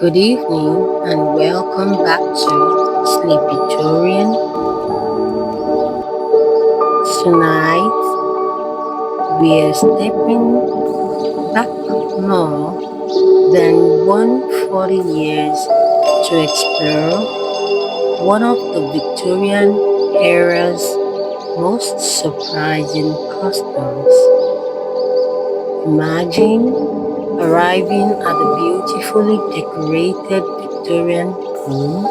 Good evening and welcome back to SleepyTorian. Tonight we are stepping back more than 140 years to explore one of the Victorian era's most surprising customs. Imagine arriving at a beautifully decorated Victorian home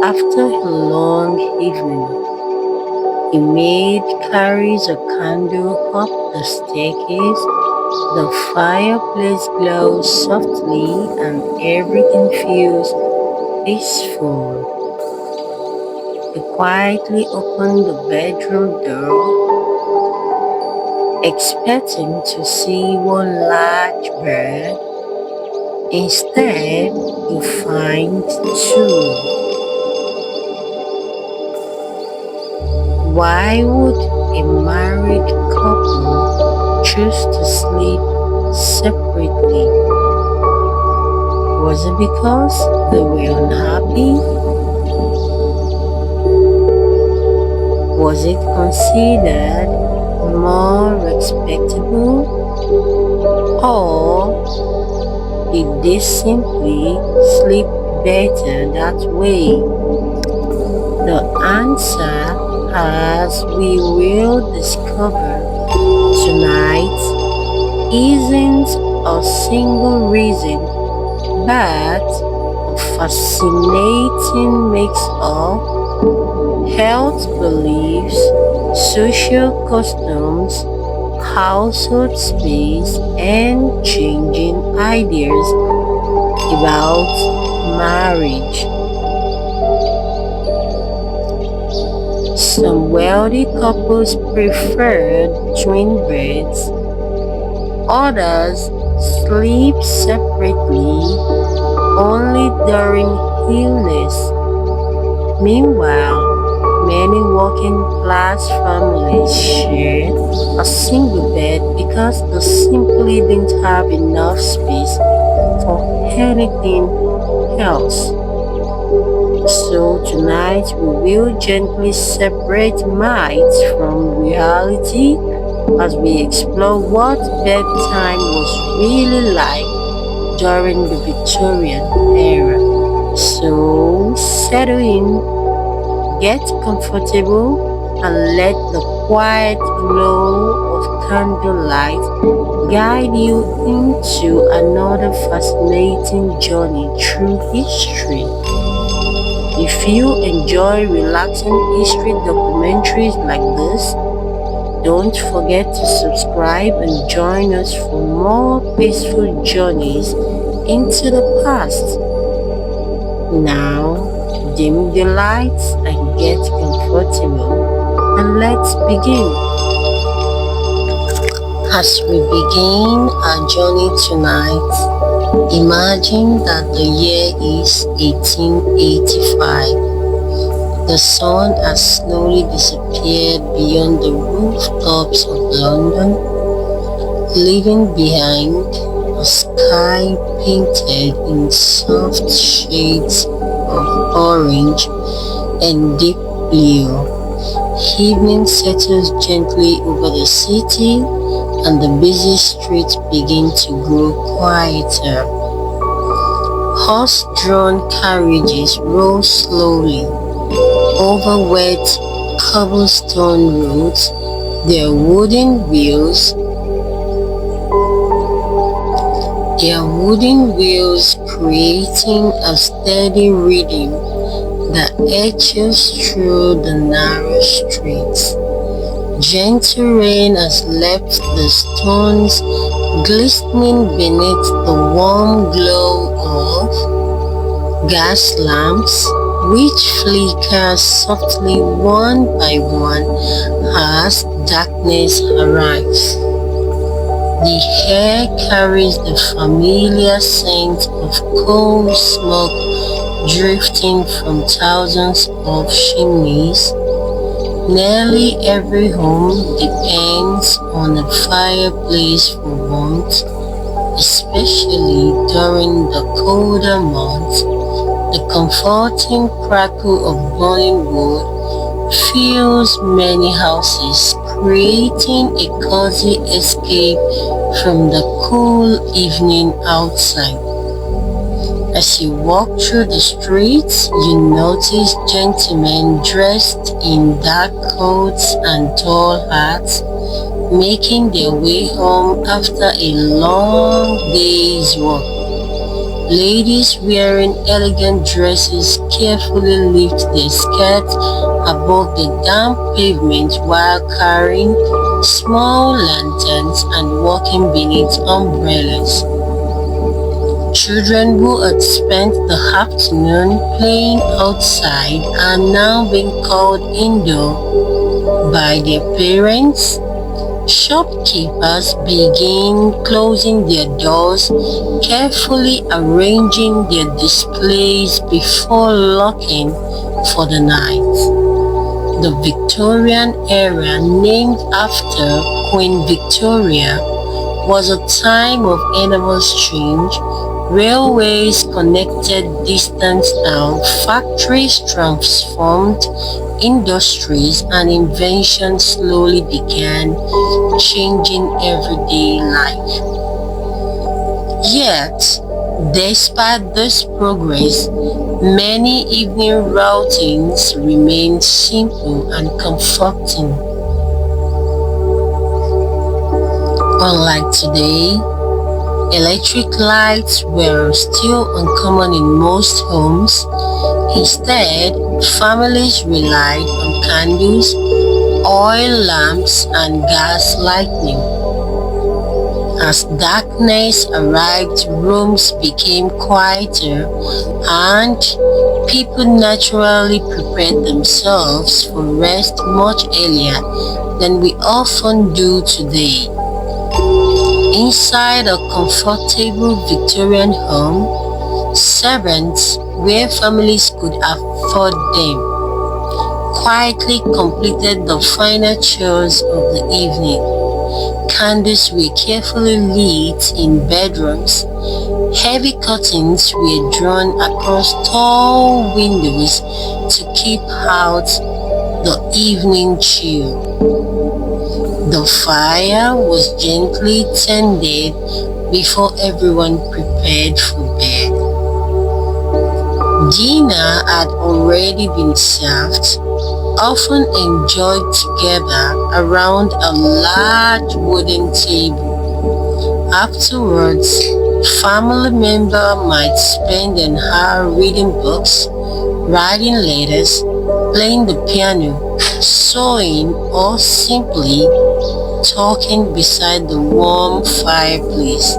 after a long evening. A maid carries a candle up the staircase, the fireplace glows softly, and everything feels peaceful. You quietly open the bedroom door, expecting to see one large bird. Instead, you find two. Why would a married couple choose to sleep separately? Was it because they were unhappy? Was it considered more respectable? Or did they simply sleep better that way? The answer, as we will discover tonight, isn't a single reason, but a fascinating mix of health beliefs, social customs, household space, and changing ideas about marriage. Some wealthy couples prefer twin beds, others sleep separately only during illness. Meanwhile, many working class families share a single bed because they simply didn't have enough space for anything else. So tonight we will gently separate myths from reality as we explore what bedtime was really like during the Victorian era. So settle in, get comfortable, and let the quiet glow of candlelight guide you into another fascinating journey through history. If you enjoy relaxing history documentaries like this, don't forget to subscribe and join us for more peaceful journeys into the past. Now, dim the lights and get comfortable, and let's begin. As we begin our journey tonight, imagine that the year is 1885. The sun has slowly disappeared beyond the rooftops of London, leaving behind a sky painted in soft shades of orange and deep blue. Evening settles gently over the city, and the busy streets begin to grow quieter. Horse-drawn carriages roll slowly over wet cobblestone roads, their wooden wheels creating a steady rhythm that echoes through the narrow streets. Gentle rain has left the stones glistening beneath the warm glow of gas lamps, which flicker softly one by one as darkness arrives. The air carries the familiar scent of coal smoke drifting from thousands of chimneys. Nearly every home depends on a fireplace for warmth, especially during the colder months. The comforting crackle of burning wood fills many houses, creating a cozy escape from the cool evening outside. As you walk through the streets, you notice gentlemen dressed in dark coats and tall hats making their way home after a long day's work. Ladies wearing elegant dresses carefully lift their skirts above the damp pavement while carrying small lanterns and walking beneath umbrellas. Children who had spent the afternoon playing outside are now being called indoor by their parents. Shopkeepers begin closing their doors, carefully arranging their displays before locking for the night. The Victorian era, named after Queen Victoria, was a time of enormous change. Railways connected distant towns, factories transformed, industries and inventions slowly began changing everyday life. Yet, despite this progress, many evening routines remain simple and comforting. Unlike today, electric lights were still uncommon in most homes. Instead, families relied on candles, oil lamps, and gas lighting. As darkness arrived, rooms became quieter and people naturally prepared themselves for rest much earlier than we often do today. Inside a comfortable Victorian home, servants, where families could afford them, quietly completed the final chores of the evening. Candles were carefully lit in bedrooms. Heavy curtains were drawn across tall windows to keep out the evening chill. The fire was gently tended before everyone prepared for bed. Dinner had already been served, often enjoyed together around a large wooden table. Afterwards, family member might spend an hour reading books, writing letters, playing the piano, sewing, or simply talking beside the warm fireplace.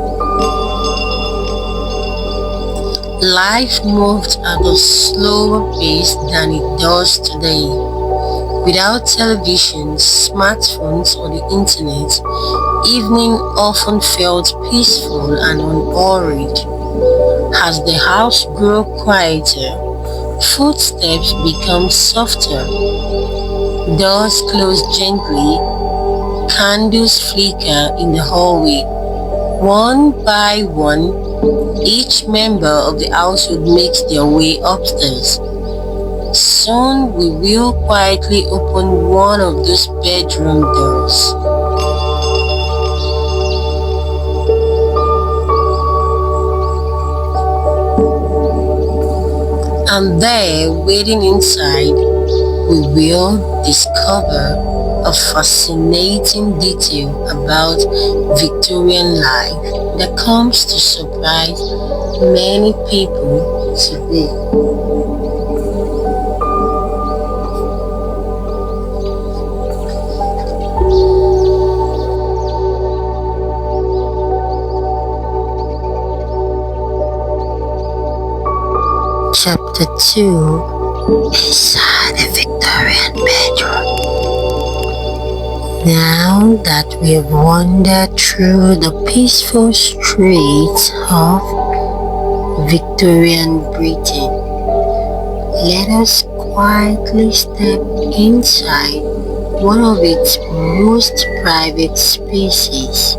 Life moved at a slower pace than it does today. Without television, smartphones, or the internet, evening often felt peaceful and unhurried. As the house grew quieter, footsteps become softer, doors closed gently, candles flicker in the hallway. One by one, each member of the household makes their way upstairs. Soon we will quietly open one of those bedroom doors. And there, waiting inside, we will discover a fascinating detail about Victorian life that comes to surprise many people today. Chapter 2, Inside the Victorian Bedroom. Now that we have wandered through the peaceful streets of Victorian Britain, let us quietly step inside one of its most private spaces.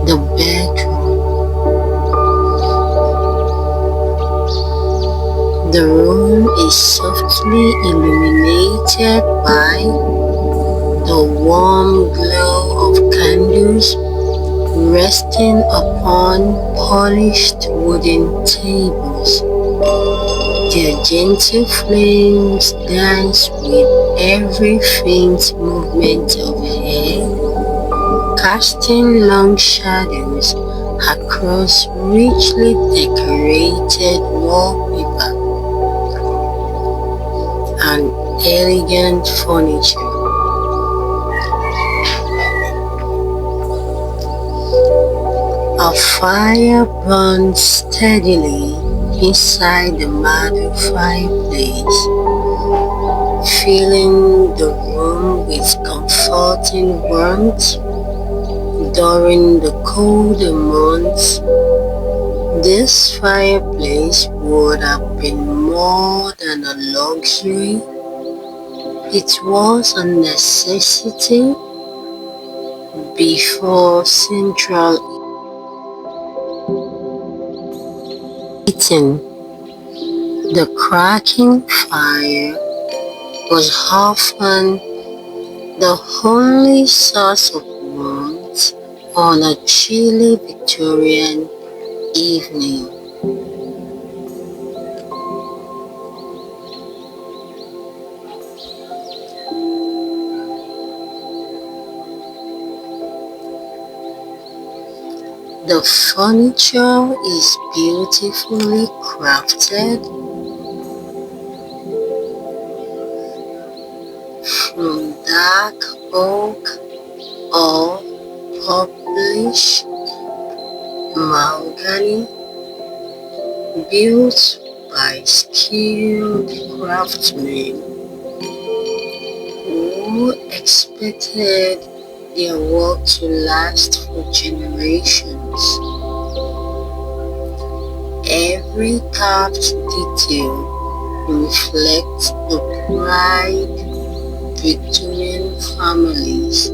The bedroom. The room is softly illuminated by the warm glow of candles resting upon polished wooden tables. Their gentle flames dance with every faint movement of hair, casting long shadows across richly decorated wallpaper and elegant furniture. A fire burns steadily inside the marble fireplace, filling the room with comforting warmth. During the colder months, this fireplace would have been more than a luxury. It was a necessity before central heating. The crackling fire was often the only source of warmth on a chilly Victorian evening. The furniture is beautifully crafted from dark oak or purplish mahogany, built by skilled craftsmen who expected their work to last for generations. Every carved detail reflects the pride Victorian families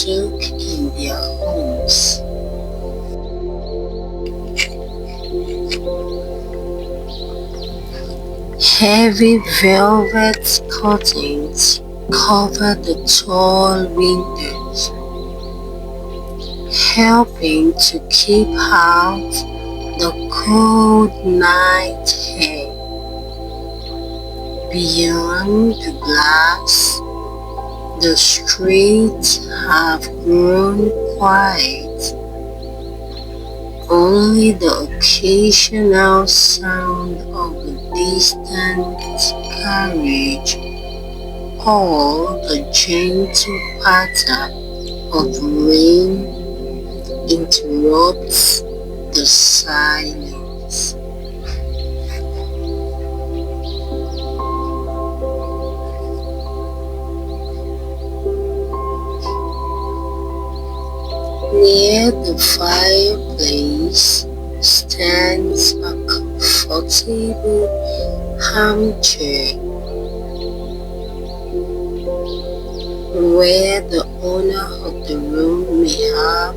took in their homes. Heavy velvet curtains cover the tall windows, helping to keep out the cold night air. Beyond the glass, the streets have grown quiet. Only the occasional sound of a distant carriage or the gentle patter of rain interrupts the silence. Near the fireplace stands a comfortable armchair where the owner of the room may have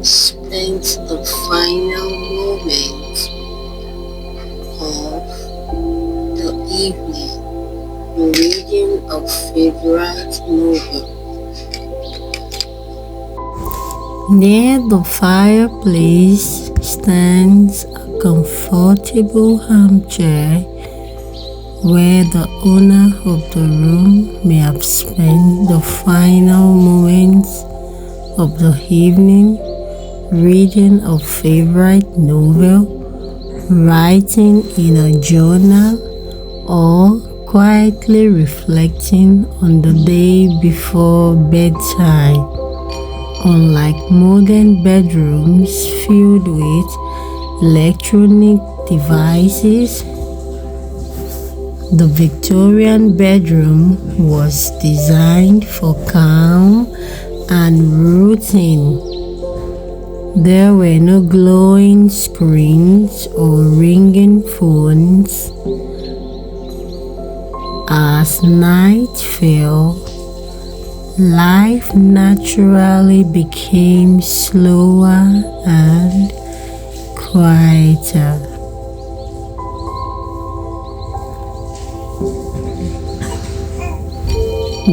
spent the final moments of the evening reading a favorite novel. Near the fireplace stands a comfortable armchair where the owner of the room may have spent the final moments of the evening reading a favorite novel, writing in a journal, or quietly reflecting on the day before bedtime. Unlike modern bedrooms filled with electronic devices, the Victorian bedroom was designed for calm and routine. There were no glowing screens or ringing phones. As night fell, life naturally became slower and quieter.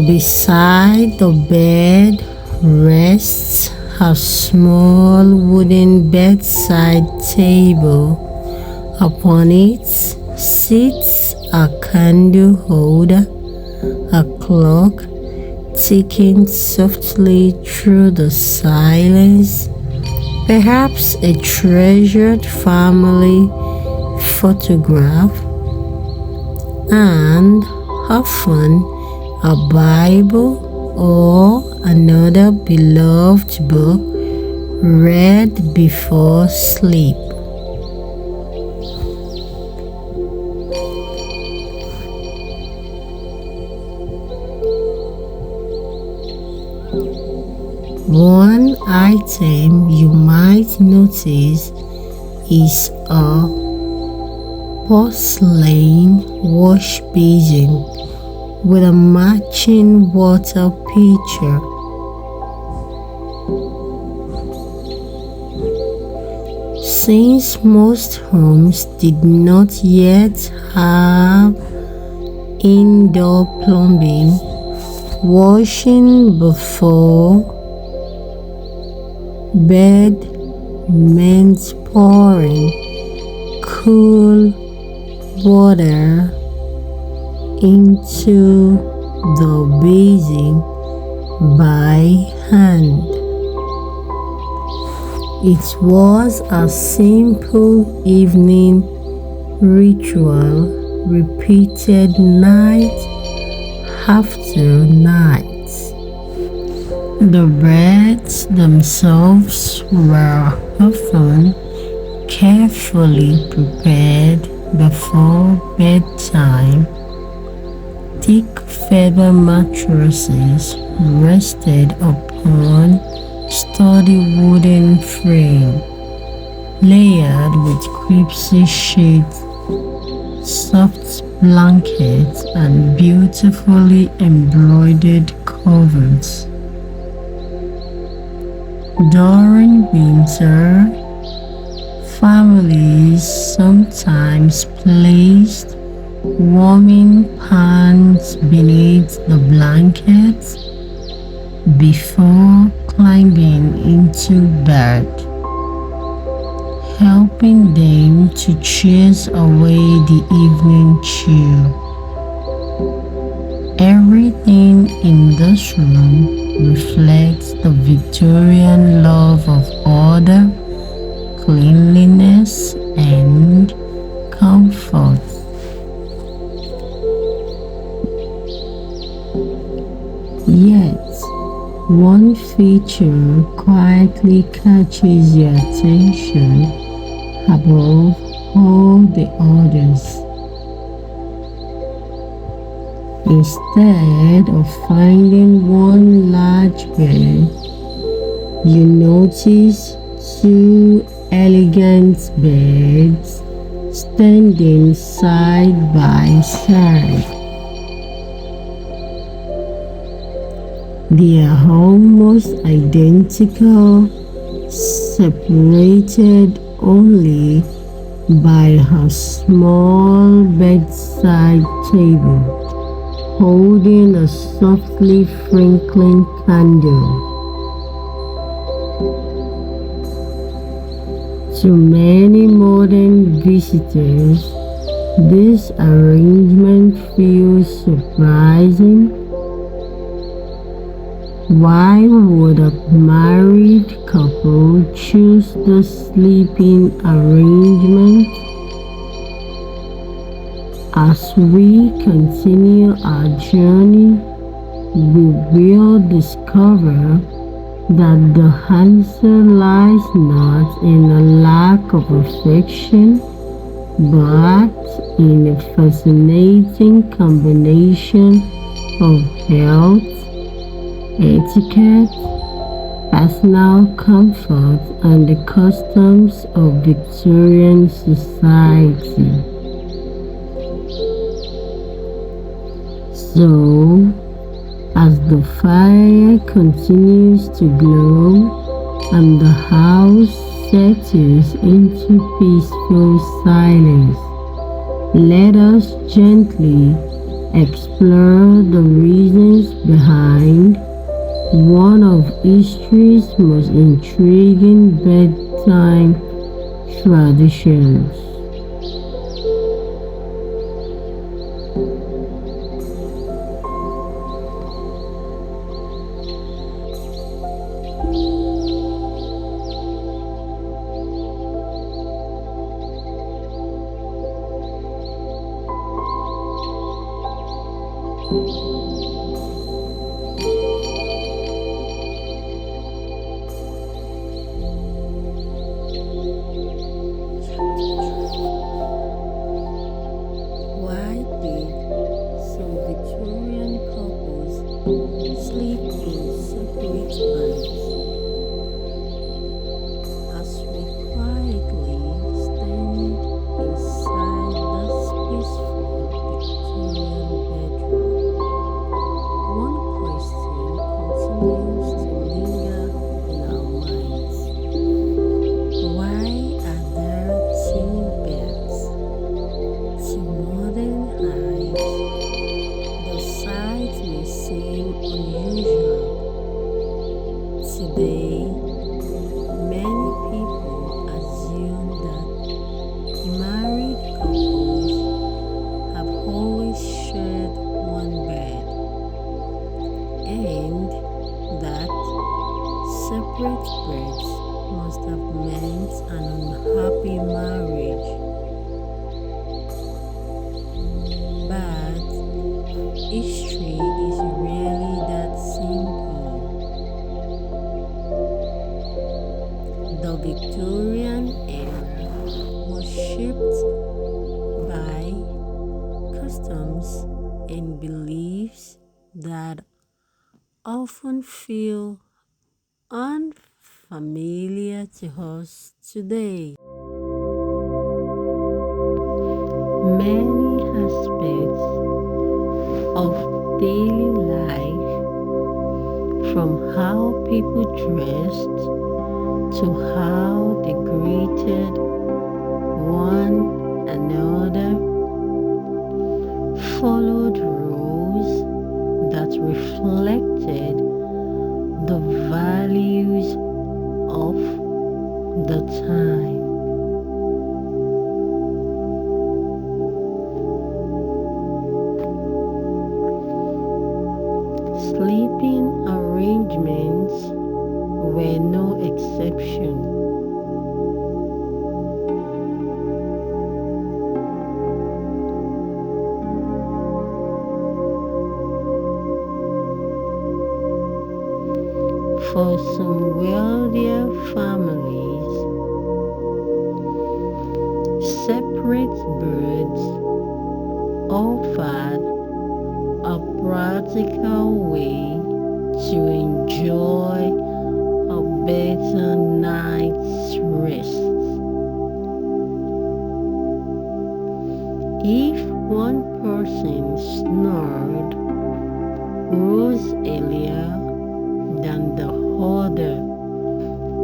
Beside the bed rests a small wooden bedside table. Upon it sits a candle holder, a clock ticking softly through the silence, perhaps a treasured family photograph, and often a Bible or another beloved book read before sleep. One item you might notice is a porcelain wash basin with a matching water pitcher. Since most homes did not yet have indoor plumbing, washing before bed meant pouring cool water into the basin by hand. It was a simple evening ritual repeated night after night. The beds themselves were often carefully prepared before bedtime. Thick feather mattresses rested upon sturdy wooden frame, layered with crepusy sheets, soft blankets, and beautifully embroidered covers. During winter, families sometimes placed warming pans beneath the blankets before climbing into bed, helping them to chase away the evening chill. Everything in this room reflects the Victorian love of order, cleanliness, and comfort. Yet, one feature quietly catches your attention above all the others. Instead of finding one large bed, you notice two elegant beds standing side by side. They are almost identical, separated only by a small bedside table holding a softly twinkling candle. To many modern visitors, this arrangement feels surprising. Why would a married couple choose the sleeping arrangement? As we continue our journey, we will discover that the answer lies not in a lack of affection, but in a fascinating combination of health, etiquette, personal comfort, and the customs of Victorian society. So, As the fire continues to glow and the house settles into peaceful silence, let us gently explore the reasons behind one of history's most intriguing bedtime traditions. Why did some Victorian couples sleep in separate beds? As we quietly stand inside this peaceful Victorian bedroom, one question continues to linger in our minds. Why are there two beds? To modern eyes, the sight may seem unusual. Today, many people assume that married couples have always shared one bed, and that separate beds must have meant an unhappy marriage. But history is really that simple. The Victorian era was shaped by customs and beliefs that often feel unfamiliar to us today. Many aspects of daily life, from how people dressed to how they greeted one another, followed rules that reflected the values of the time. Sleeping arrangements were no exception. For some wealthier families, separate beds offered a practical way to enjoy a better night's rest. If one person snored, rose earlier than the other,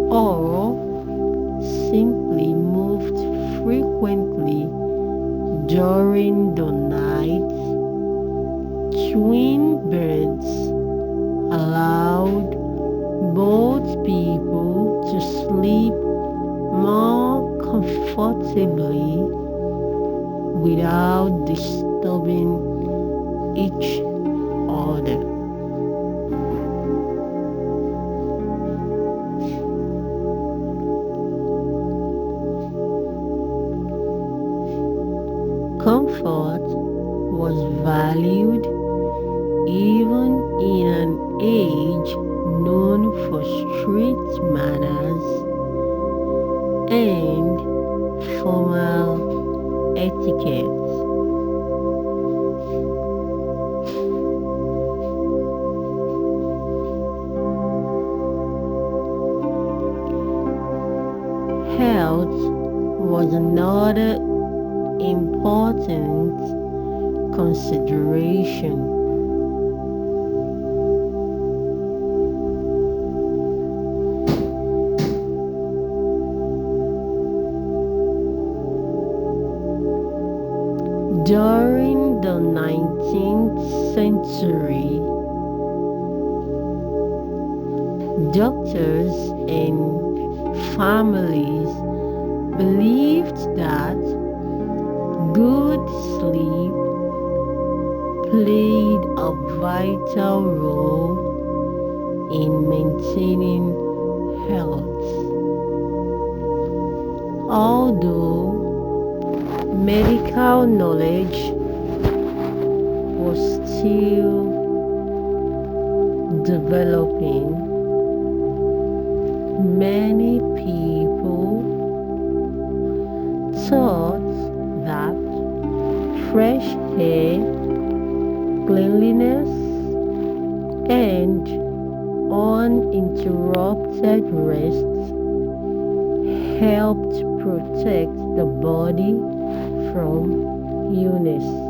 or simply moved frequently during the night, twin beds allowed both people to sleep more comfortably without disturbing each other. Comfort was valued even in an age known for strict manners and formal etiquette. Health was another important consideration. During the 19th century, doctors and families believed that good sleep played a vital role in maintaining health. Although medical knowledge was still developing, many people thought that fresh air, cleanliness, and uninterrupted rest helped protect the body from illness.